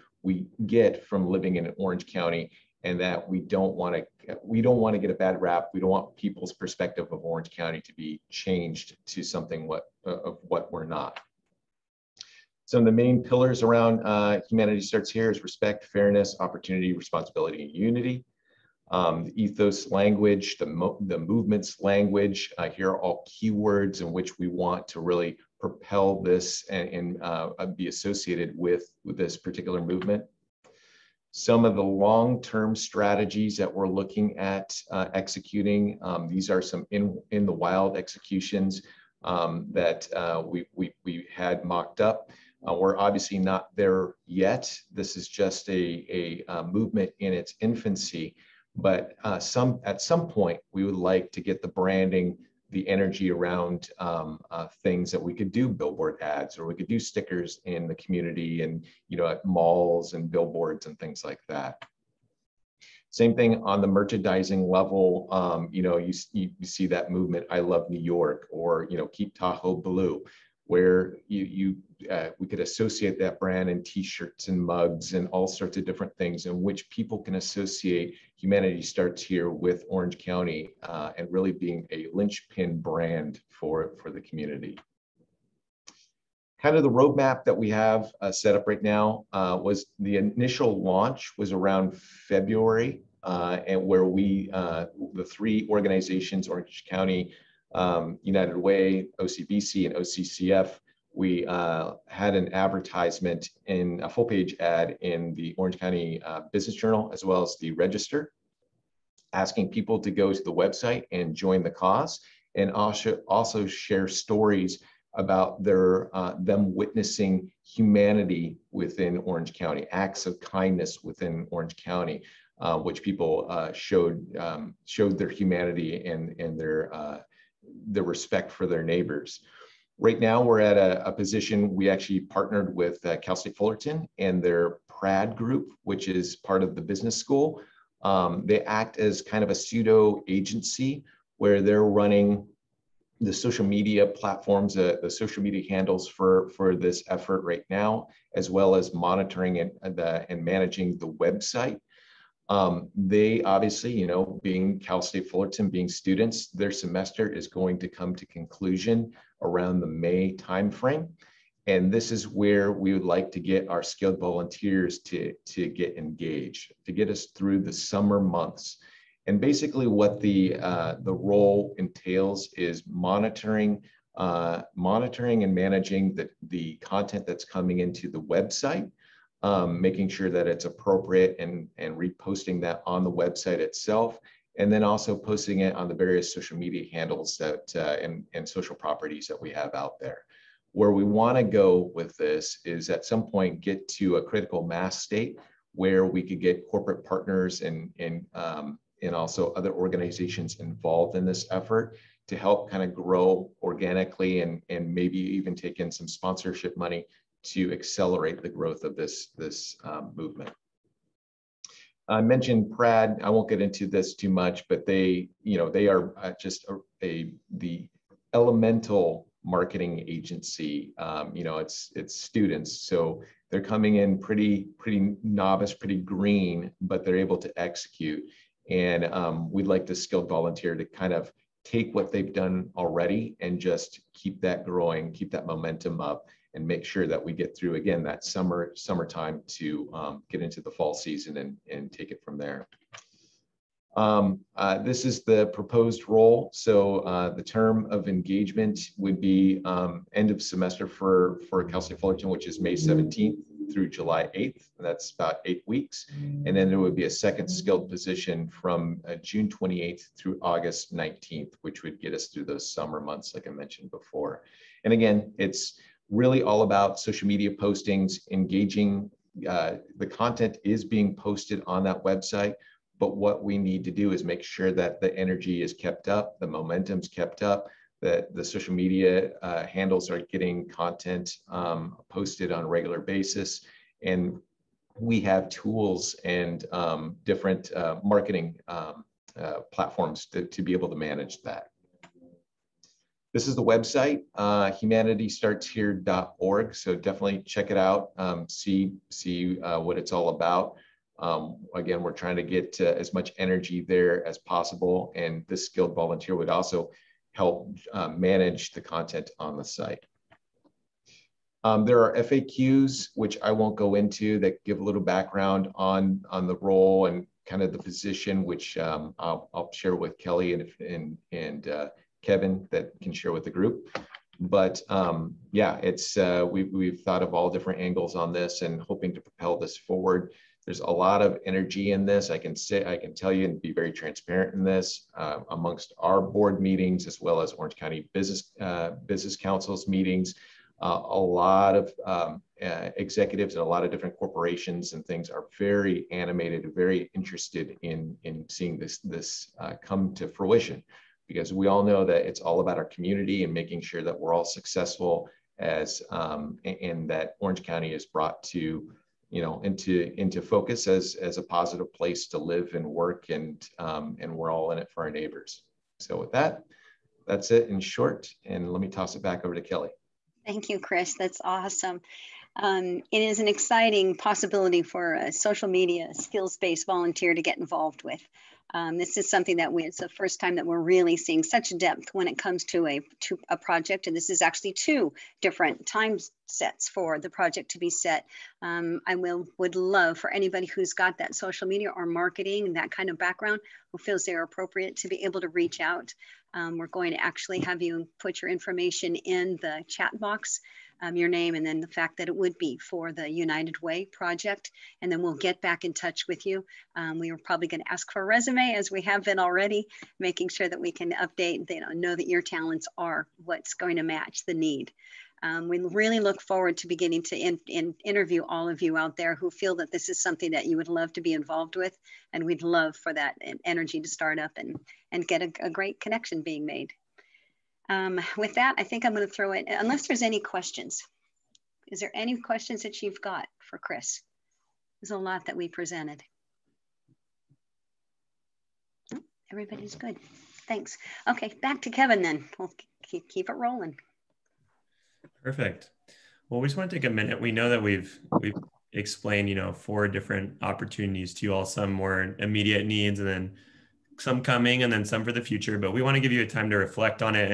get from living in Orange County, and that we don't want to get a bad rap. We don't want people's perspective of Orange County to be changed to something of what we're not. Some of the main pillars around Humanity Starts Here is respect, fairness, opportunity, responsibility, and unity. The ethos language, the movement's language, here are all keywords in which we want to really propel this and be associated with this particular movement. Some of the long-term strategies that we're looking at executing, these are some in the wild executions that we had mocked up. We're obviously not there yet. This is just a movement in its infancy, but at some point we would like to get the branding, the energy around things that we could do billboard ads, or we could do stickers in the community and, you know, at malls and billboards and things like that. Same thing on the merchandising level. You know, you see that movement, I Love New York, or, you know, Keep Tahoe Blue, where we could associate that brand in t-shirts and mugs and all sorts of different things in which people can associate Humanity Starts Here with Orange County and really being a linchpin brand for the community. Kind of the roadmap that we have set up right now was the initial launch was around February, and where the three organizations, Orange County, United Way, OCBC, and OCCF, we had an advertisement in a full page ad in the Orange County Business Journal, as well as the Register, asking people to go to the website and join the cause, and also share stories about them witnessing humanity within Orange County, acts of kindness within Orange County, which people showed their humanity and their respect for their neighbors. Right now, we're at a position, we actually partnered with Cal State Fullerton and their PRAD group, which is part of the business school. They act as kind of a pseudo agency where they're running the social media platforms, the social media handles for this effort right now, as well as monitoring and managing the website. They obviously, you know, being Cal State Fullerton, being students, their semester is going to come to conclusion around the May timeframe. And this is where we would like to get our skilled volunteers to get engaged, to get us through the summer months. And basically what the role entails is monitoring and managing the content that's coming into the website, making sure that it's appropriate and reposting that on the website itself, and then also posting it on the various social media handles that and social properties that we have out there. Where we want to go with this is at some point get to a critical mass state where we could get corporate partners and also other organizations involved in this effort to help kind of grow organically and maybe even take in some sponsorship money to accelerate the growth of this movement. I mentioned Prad. I won't get into this too much, but they are just the elemental marketing agency. It's students, so they're coming in pretty novice, pretty green, but they're able to execute. And we'd like the skilled volunteer to kind of take what they've done already and just keep that growing, keep that momentum up, and make sure that we get through, again, that summertime to get into the fall season and take it from there. This is the proposed role. So the term of engagement would be end of semester for Cal State Fullerton, which is May 17th through July 8th. That's about 8 weeks. And then there would be a second skilled position from June 28th through August 19th, which would get us through those summer months, like I mentioned before. And again, it's really all about social media postings, engaging. The content is being posted on that website, but what we need to do is make sure that the energy is kept up, the momentum's kept up, that the social media handles are getting content posted on a regular basis. And we have tools and different marketing platforms to be able to manage that. This is the website, humanitystartshere.org. So definitely check it out, see what it's all about. Again, we're trying to get as much energy there as possible. And this skilled volunteer would also help manage the content on the site. There are FAQs, which I won't go into, that give a little background on the role and kind of the position, which I'll share with Kelly and Kevin that can share with the group. But yeah, it's we've thought of all different angles on this and hoping to propel this forward. There's a lot of energy in this. I can tell you and be very transparent in this amongst our board meetings, as well as Orange County Business Council's meetings. A lot of executives and a lot of different corporations and things are very animated, very interested in seeing this come to fruition, because we all know that it's all about our community and making sure that we're all successful as and that Orange County is brought to into focus as a positive place to live and work, and we're all in it for our neighbors. So with that, that's it in short, and let me toss it back over to Kelly. Thank you, Chris. That's awesome. It is an exciting possibility for a social media skills-based volunteer to get involved with. This is something that it's the first time that we're really seeing such depth when it comes to a project. And this is actually 2 different time sets for the project to be set. I would love for anybody who's got that social media or marketing and that kind of background who feels they're appropriate to be able to reach out. We're going to actually have you put your information in the chat box, your name, and then the fact that it would be for the United Way project. And then we'll get back in touch with you. We were probably going to ask for a resume, as we have been already, making sure that we can update, know that your talents are what's going to match the need. We really look forward to beginning to interview all of you out there who feel that this is something that you would love to be involved with. And we'd love for that energy to start up and get a great connection being made. With that, I think I'm going to throw it, unless there's any questions. Is there any questions that you've got for Chris? There's a lot that we presented. Oh, everybody's good. Thanks. Okay, back to Kevin then. We'll keep it rolling. Perfect. Well, we just want to take a minute. We know that we've explained, 4 different opportunities to you all, some more immediate needs and then some coming and then some for the future, but we want to give you a time to reflect on it,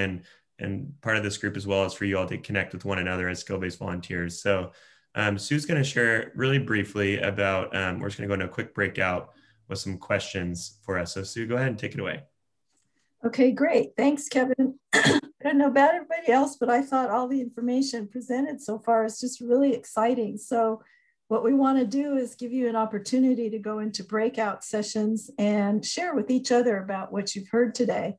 and part of this group as well is for you all to connect with one another as skill-based volunteers. So Sue's going to share really briefly about, we're just going to go into a quick breakout with some questions for us. So Sue, go ahead and take it away. Okay, great. Thanks, Kevin. I don't know about everybody else, but I thought all the information presented so far is just really exciting. So what we want to do is give you an opportunity to go into breakout sessions and share with each other about what you've heard today.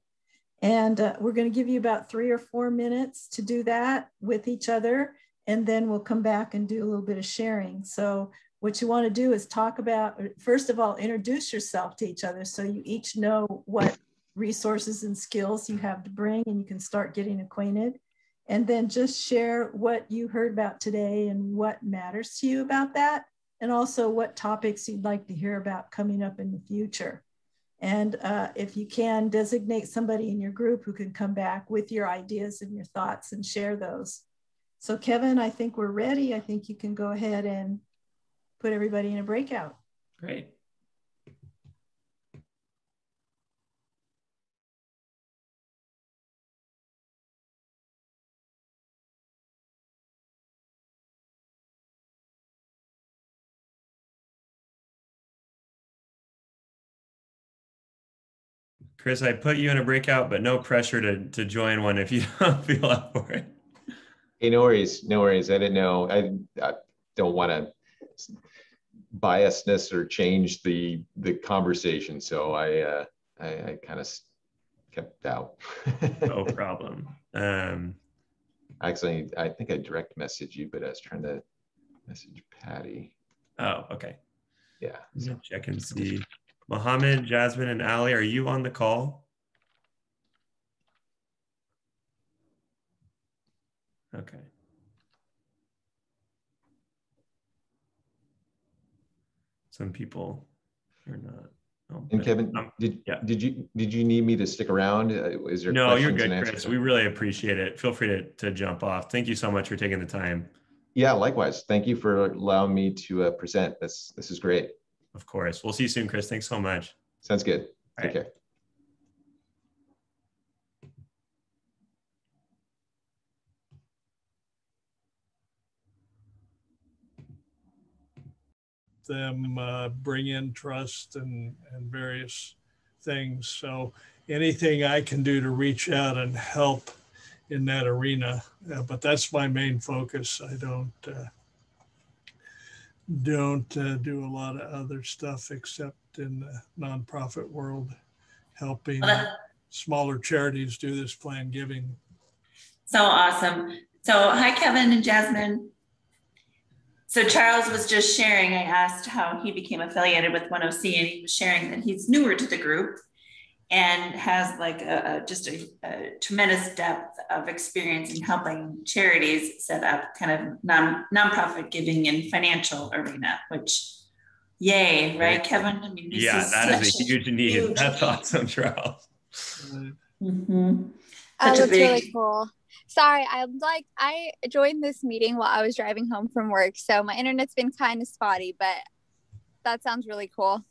And we're going to give you about 3 or 4 minutes to do that with each other. And then we'll come back and do a little bit of sharing. So what you want to do is talk about, first of all, introduce yourself to each other so you each know what resources and skills you have to bring, and you can start getting acquainted. And then just share what you heard about today and what matters to you about that, and also what topics you'd like to hear about coming up in the future. And if you can, designate somebody in your group who can come back with your ideas and your thoughts and share those. So Kevin, I think we're ready. I think you can go ahead and put everybody in a breakout. Great. Chris, I put you in a breakout, but no pressure to join one if you don't feel up for it. Hey, no worries, no worries. I didn't know. I don't want to biasness or change the conversation, so I kind of kept out. No problem. Actually, I think I direct messaged you, but I was trying to message Patty. Oh, okay. Yeah. Let me check and see. Mohammed, Jasmine, and Ali, are you on the call? Okay. Some people are not. Oh, and Kevin, did you need me to stick around? Is there no, you're good, and Chris. We really appreciate it. Feel free to jump off. Thank you so much for taking the time. Yeah, likewise. Thank you for allowing me to present. This is great. Of course. We'll see you soon, Chris. Thanks so much. Sounds good. Take care. Them bring in trust and various things. So anything I can do to reach out and help in that arena, but that's my main focus. I don't do a lot of other stuff except in the nonprofit world, helping smaller charities do this planned giving. So awesome. So hi, Kevin and Jasmine. So Charles was just sharing, I asked how he became affiliated with 1OC, and he was sharing that he's newer to the group and has like just a tremendous depth of experience in helping charities set up kind of nonprofit giving and financial arena, which yay, right, Kevin? I mean, that is a huge need. That's awesome, Charles. Mm-hmm. That's really cool. Sorry, I joined this meeting while I was driving home from work, so my internet's been kind of spotty, but that sounds really cool.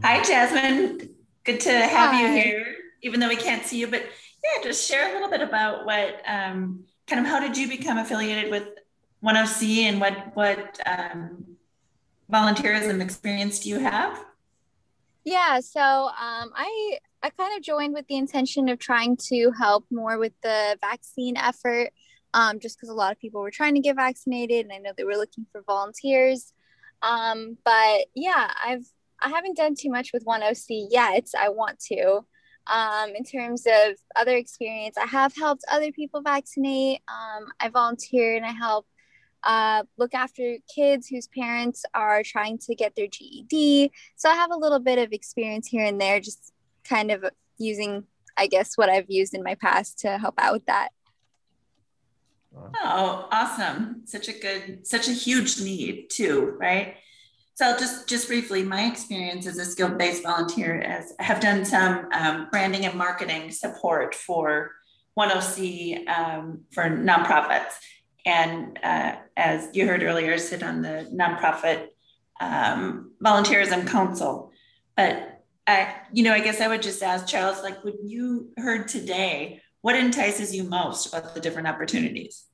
Hi, Jasmine. Good to have you here, even though we can't see you. But yeah, just share a little bit about what kind of how did you become affiliated with 1OC, and what volunteerism experience do you have? Yeah, so I kind of joined with the intention of trying to help more with the vaccine effort, just because a lot of people were trying to get vaccinated, and I know they were looking for volunteers. But yeah, I haven't done too much with 1OC yet. I want to. In terms of other experience, I have helped other people vaccinate. I volunteer and I help look after kids whose parents are trying to get their GED. So I have a little bit of experience here and there, just kind of using, I guess, what I've used in my past to help out with that. Oh, awesome. Such a huge need too, right? So just briefly, my experience as a skill-based volunteer I have done some branding and marketing support for 1OC for nonprofits. And as you heard earlier, sit on the nonprofit volunteerism council. But I guess I would just ask Charles, like, what you heard today, what entices you most about the different opportunities?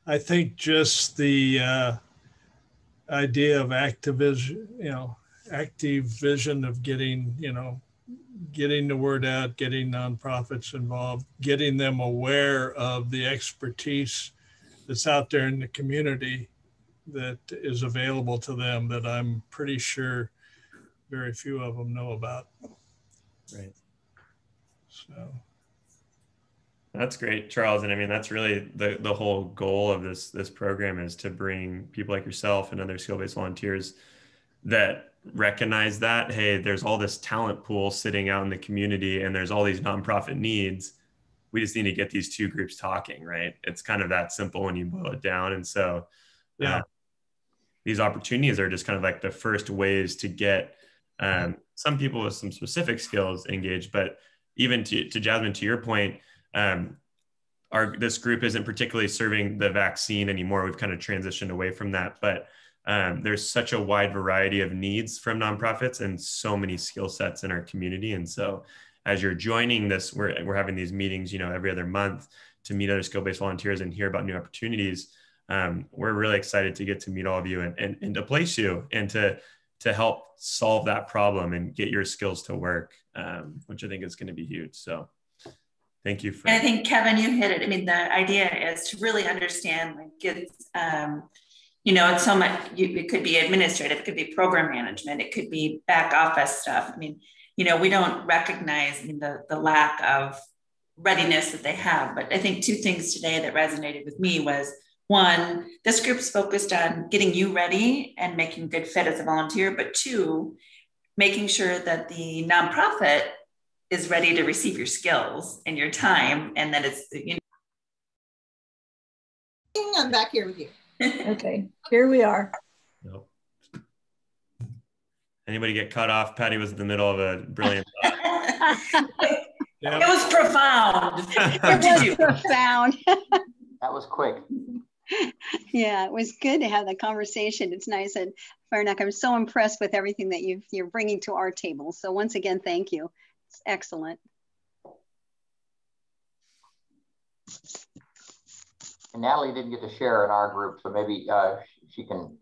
I think just the idea of active vision of getting the word out, getting nonprofits involved, getting them aware of the expertise that's out there in the community that is available to them, that I'm pretty sure very few of them know about. Right. So. That's great, Charles. And I mean, that's really the whole goal of this program, is to bring people like yourself and other skill-based volunteers that recognize that, hey, there's all this talent pool sitting out in the community and there's all these nonprofit needs. We just need to get these two groups talking, right? It's kind of that simple when you boil it down. And so these opportunities are just kind of like the first ways to get some people with some specific skills engaged. But even to Jasmine, to your point, this group isn't particularly serving the vaccine anymore. We've kind of transitioned away from that, but there's such a wide variety of needs from nonprofits and so many skill sets in our community. And so as you're joining this, we're having these meetings, every other month to meet other skill-based volunteers and hear about new opportunities. We're really excited to get to meet all of you and to place you and to help solve that problem and get your skills to work, which I think is going to be huge. So thank you for. And I think, Kevin, you hit it. I mean, the idea is to really understand, like, it's, it's so much, it could be administrative, it could be program management, it could be back office stuff. I mean, we don't recognize the lack of readiness that they have. But I think two things today that resonated with me was, one, this group's focused on getting you ready and making a good fit as a volunteer, but two, making sure that the nonprofit is ready to receive your skills and your time, and that it's, I'm back here with you. Okay, here we are. Nope. Anybody get cut off? Patty was in the middle of a brilliant thought. It was profound. It was profound. That was quick. Yeah, it was good to have that conversation. It's nice. And Farnak, I'm so impressed with everything that you're bringing to our table. So once again, thank you. It's excellent. And Natalie didn't get to share in our group, so maybe she can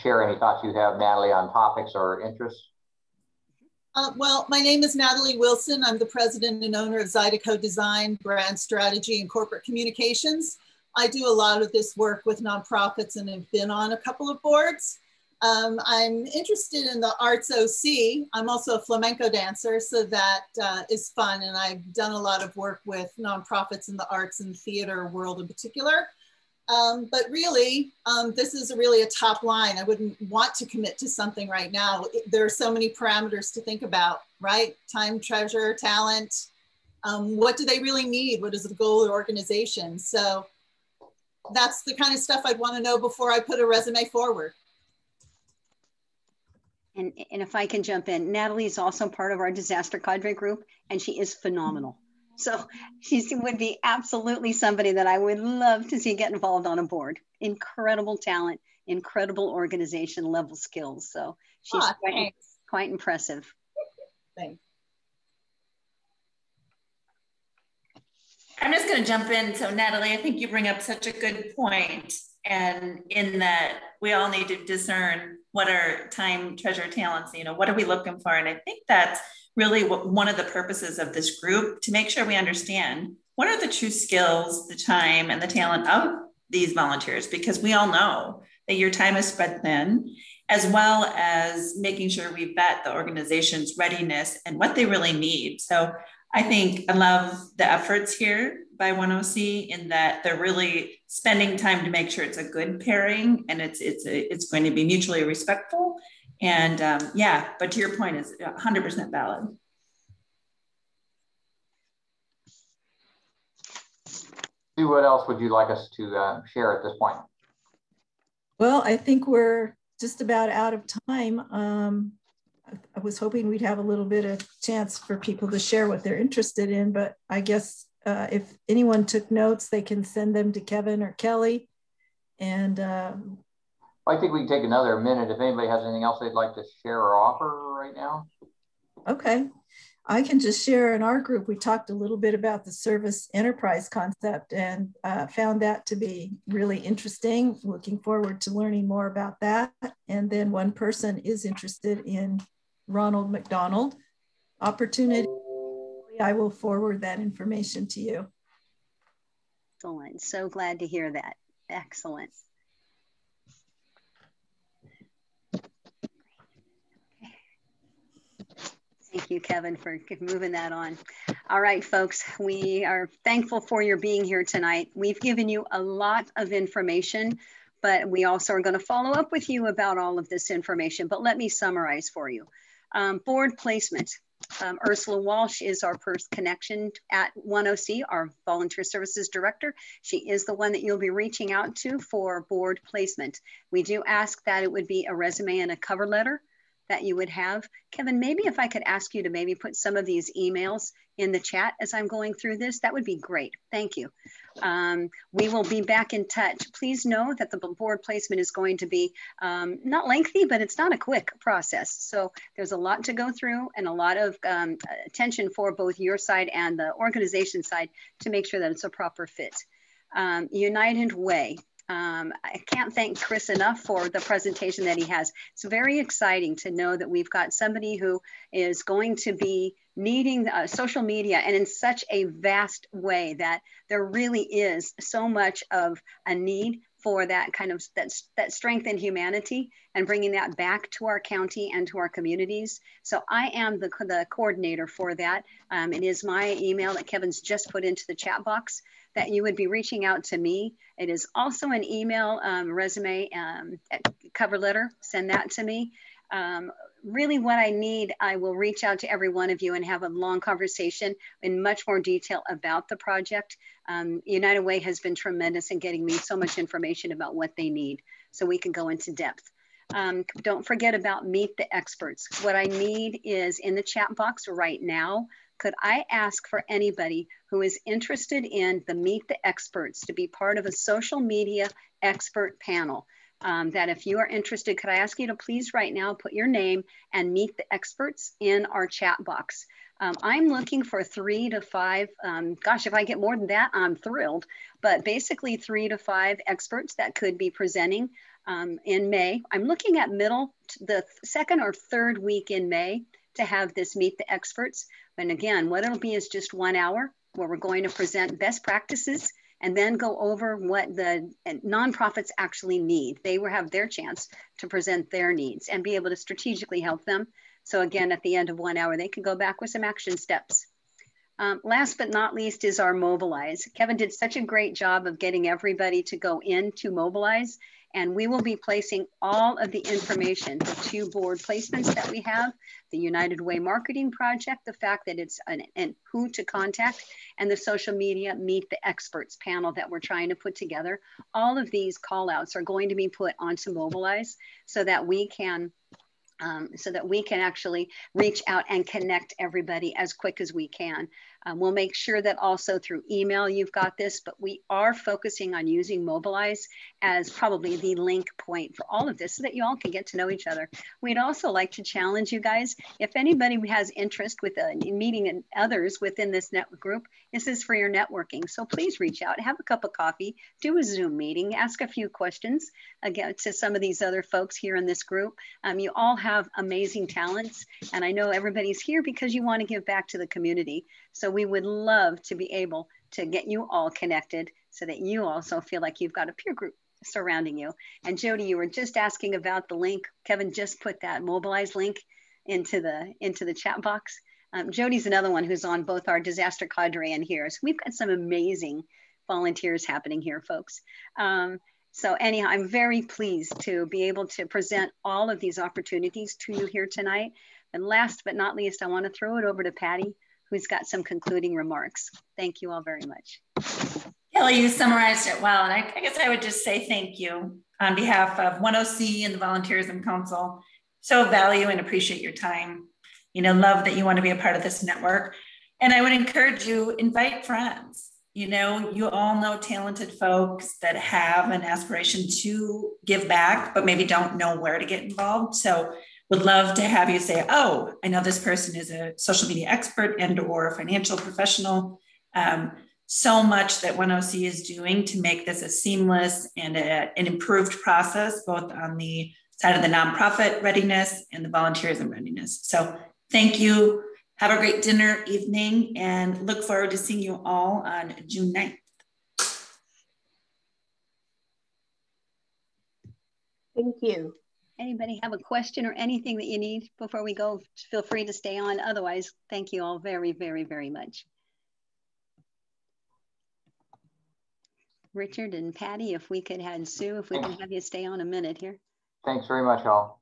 share any thoughts you have, Natalie, on topics or interests. Well, my name is Natalie Wilson. I'm the president and owner of Zydeco Design, Brand Strategy, and Corporate Communications. I do a lot of this work with nonprofits and have been on a couple of boards. I'm interested in the Arts OC. I'm also a flamenco dancer, so that is fun. And I've done a lot of work with nonprofits in the arts and theater world in particular. But really, this is really a top line. I wouldn't want to commit to something right now. There are so many parameters to think about, right? Time, treasure, talent. What do they really need? What is the goal of the organization? So that's the kind of stuff I'd want to know before I put a resume forward. And if I can jump in, Natalie is also part of our disaster cadre group, and she is phenomenal. So she would be absolutely somebody that I would love to see get involved on a board. Incredible talent, incredible organization level skills. So she's quite impressive. Thanks. I'm just going to jump in. So Natalie, I think you bring up such a good point. And in that we all need to discern what are time, treasure, talents, what are we looking for? And I think that's really one of the purposes of this group, to make sure we understand what are the true skills, the time, and the talent of these volunteers, because we all know that your time is spread thin, as well as making sure we vet the organization's readiness and what they really need. So I think I love the efforts here by 1OC in that they're really spending time to make sure it's a good pairing and it's going to be mutually respectful. And yeah, but to your point, is 100% valid. Sue, what else would you like us to share at this point? Well, I think we're just about out of time. I was hoping we'd have a little bit of chance for people to share what they're interested in, but I guess if anyone took notes, they can send them to Kevin or Kelly. And I think we can take another minute if anybody has anything else they'd like to share or offer right now. Okay, I can just share in our group, we talked a little bit about the service enterprise concept and found that to be really interesting. Looking forward to learning more about that. And then one person is interested in Ronald McDonald opportunity. I will forward that information to you. Excellent. So glad to hear that. Excellent. Thank you, Kevin, for moving that on. All right, folks, we are thankful for your being here tonight. We've given you a lot of information, but we also are going to follow up with you about all of this information. But let me summarize for you. Board placement. Ursula Walsh is our first connection at 10C, our Volunteer Services Director. She is the one that you'll be reaching out to for board placement. We do ask that it would be a resume and a cover letter that you would have. Kevin, maybe if I could ask you to maybe put some of these emails in the chat as I'm going through this, that would be great. Thank you. We will be back in touch. Please know that the board placement is going to be not lengthy, but it's not a quick process. So there's a lot to go through and a lot of attention for both your side and the organization side to make sure that it's a proper fit. United Way. I can't thank Chris enough for the presentation that he has. It's very exciting to know that we've got somebody who is going to be needing social media and in such a vast way that there really is so much of a need for that kind of that strength in humanity and bringing that back to our county and to our communities. So I am the coordinator for that. It is my email that Kevin's just put into the chat box that you would be reaching out to me. It is also an email, resume, cover letter, send that to me. Really what I need, I will reach out to every one of you and have a long conversation in much more detail about the project. United Way has been tremendous in getting me so much information about what they need so we can go into depth. Don't forget about Meet the Experts. What I need is in the chat box right now, could I ask for anybody who is interested in the Meet the Experts to be part of a social media expert panel? That if you are interested, could I ask you to please right now put your name and Meet the Experts in our chat box. I'm looking for 3 to 5, gosh, if I get more than that, I'm thrilled, but basically 3 to 5 experts that could be presenting in May. I'm looking at the second or third week in May to have this Meet the Experts. And again, what it'll be is just 1 hour where we're going to present best practices and then go over what the nonprofits actually need. They will have their chance to present their needs and be able to strategically help them. So again, at the end of 1 hour, they can go back with some action steps. Last but not least is our Mobilize. Kevin did such a great job of getting everybody to go into Mobilize, and we will be placing all of the information, the 2 board placements that we have, the United Way Marketing Project, the fact that it's and who to contact, and the social media Meet the Experts panel that we're trying to put together. All of these call outs are going to be put onto Mobilize so that we can actually reach out and connect everybody as quick as we can. We'll make sure that also through email you've got this, but we are focusing on using Mobilize as probably the link point for all of this so that you all can get to know each other. We'd also like to challenge you guys, if anybody has interest with meeting others within this network group, this is for your networking. So please reach out, have a cup of coffee, do a Zoom meeting, ask a few questions again to some of these other folks here in this group. You all have amazing talents, and I know everybody's here because you want to give back to the community. So we would love to be able to get you all connected so that you also feel like you've got a peer group surrounding you. And Jody, you were just asking about the link. Kevin just put that Mobilize link into the chat box. Jody's another one who's on both our disaster cadre and here. So we've got some amazing volunteers happening here, folks. So anyhow, I'm very pleased to be able to present all of these opportunities to you here tonight. And last but not least, I want to throw it over to Patty, who's got some concluding remarks. Thank you all very much. Kelly, you summarized it well. And I guess I would just say thank you on behalf of 10C and the Volunteerism Council. So value and appreciate your time. You know, love that you want to be a part of this network. And I would encourage you, invite friends. You know, you all know talented folks that have an aspiration to give back, but maybe don't know where to get involved. So would love to have you say, oh, I know this person is a social media expert and or a financial professional. So much that 10C is doing to make this a seamless and an improved process, both on the side of the nonprofit readiness and the volunteerism readiness. So thank you. Have a great dinner evening and look forward to seeing you all on June 9th. Thank you. Anybody have a question or anything that you need before we go? Feel free to stay on. Otherwise, thank you all very, very, very much. Richard and Patty, if we could have Sue, if we can have you stay on a minute here. Thanks very much, all.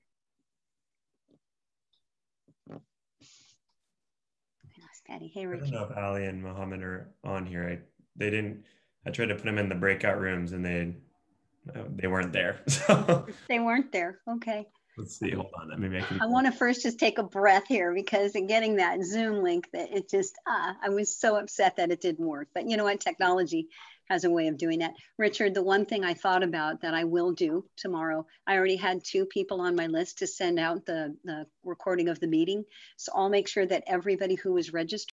Patty, hey, Richard. I don't know if Ali and Mohammed are on here. I tried to put them in the breakout rooms and they weren't there. So. They weren't there. Okay. Let's see. Hold on. Maybe I want to first just take a breath here, because in getting that Zoom link, that it just, I was so upset that it didn't work. But you know what? Technology has a way of doing that. Richard, the one thing I thought about that I will do tomorrow, I already had 2 people on my list to send out the recording of the meeting. So I'll make sure that everybody who was registered